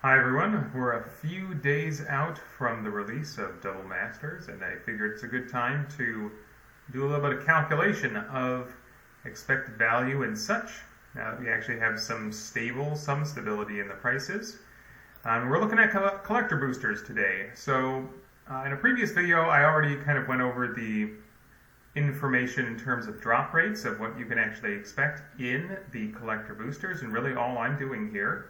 Hi everyone, we're a few days out from the release of Double Masters, and I figured it's a good time to do a little bit of calculation of expected value and such. Now that we actually have some stability in the prices. We're looking at collector boosters today. So in a previous video I already kind of went over the information in terms of drop rates of what you can actually expect in the collector boosters, and really all I'm doing here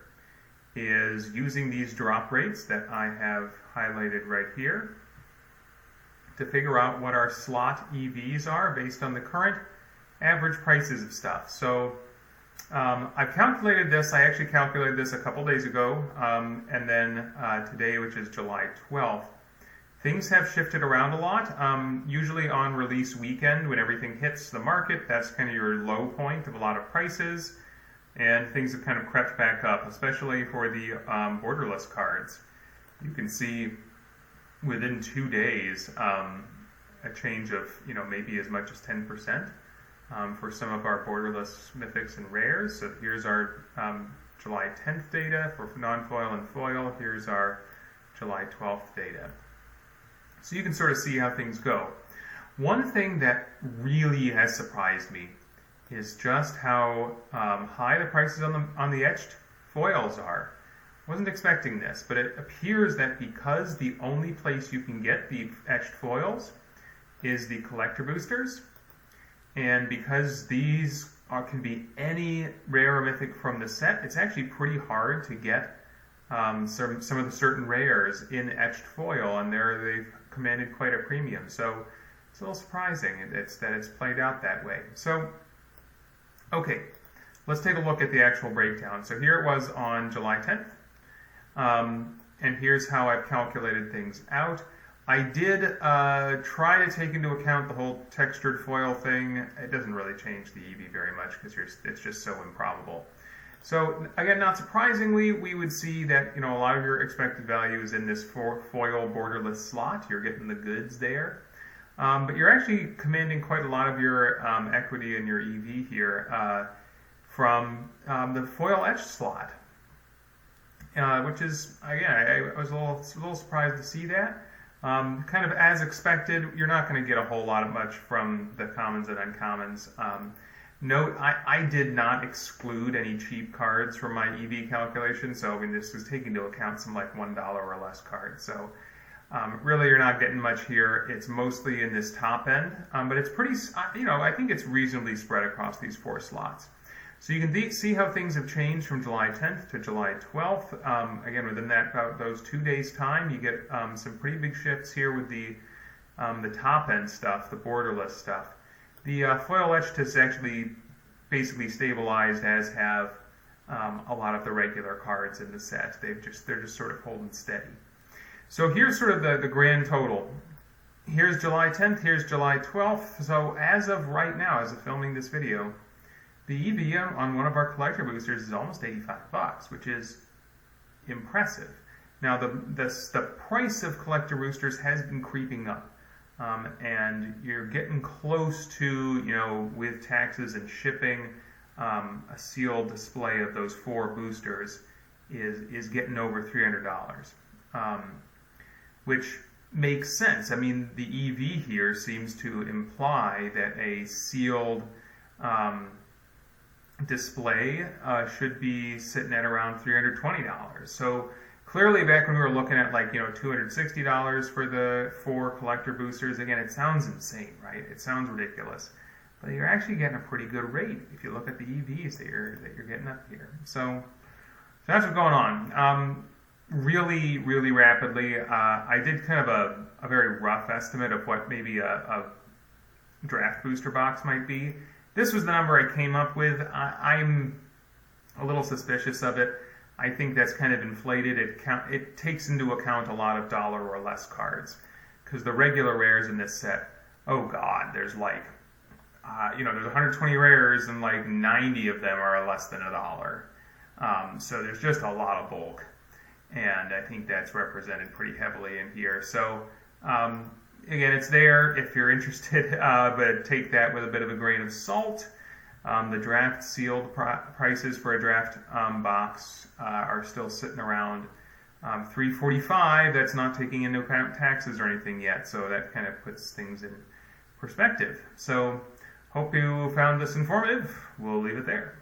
is using these drop rates that I have highlighted right here to figure out what our slot EVs are based on the current average prices of stuff. So I've calculated this. I actually calculated this a couple days ago, and then today, which is July 12th. Things have shifted around a lot. Usually on release weekend, when everything hits the market, that's kind of your low point of a lot of prices. And things have kind of crept back up, especially for the borderless cards. You can see within 2 days a change of maybe as much as 10% for some of our borderless mythics and rares. So here's our July 10th data for non-foil and foil. Here's our July 12th data. So you can sort of see how things go. One thing that really has surprised me is just how high the prices on the etched foils are. Wasn't expecting this, but it appears that because the only place you can get the etched foils is the collector boosters, and because these can be any rare or mythic from the set, it's actually pretty hard to get some of the certain rares in etched foil, and they've commanded quite a premium. So it's a little surprising that it's played out that way. So okay, let's take a look at the actual breakdown. So here it was on July 10th, and here's how I've calculated things out. I did try to take into account the whole textured foil thing. It doesn't really change the EV very much because it's just so improbable. So again, not surprisingly, we would see that a lot of your expected value is in this foil borderless slot. You're getting the goods there. But you're actually commanding quite a lot of your equity in your EV here from the foil etched slot, which is, again, I was a little surprised to see that. Kind of as expected, you're not going to get a whole lot of much from the commons and uncommons. Note, I did not exclude any cheap cards from my EV calculation, so I mean, this was taking into account some like $1 or less cards. So really, you're not getting much here. It's mostly in this top end, but it's pretty, I think it's reasonably spread across these 4 slots. So you can see how things have changed from July 10th to July 12th. Again, within about those 2 days' time, you get some pretty big shifts here with the top end stuff, the borderless stuff. The foil etched has actually basically stabilized, as have a lot of the regular cards in the set. They're just sort of holding steady. So here's sort of the grand total. Here's July 10th, here's July 12th. So as of right now, as of filming this video, the EV on one of our collector boosters is almost $85, which is impressive. Now the price of collector boosters has been creeping up, and you're getting close to, with taxes and shipping, a sealed display of those 4 boosters is getting over $300. Which makes sense. I mean, the EV here seems to imply that a sealed display should be sitting at around $320. So clearly, back when we were looking at like $260 for the 4 collector boosters, again, it sounds insane, right? It sounds ridiculous, but you're actually getting a pretty good rate if you look at the EVs that you're getting up here. So that's what's going on. Really, really rapidly, I did kind of a very rough estimate of what maybe a draft booster box might be. This was the number I came up with. I'm a little suspicious of it. I think that's kind of inflated. It takes into account a lot of $1 or less cards, because the regular rares in this set, oh god, there's like, there's 120 rares and like 90 of them are less than $1. So there's just a lot of bulk. And I think that's represented pretty heavily in here. So, again, it's there if you're interested, but take that with a bit of a grain of salt. The draft sealed prices for a draft box are still sitting around $345, that's not taking into account taxes or anything yet, so that kind of puts things in perspective. So, hope you found this informative. We'll leave it there.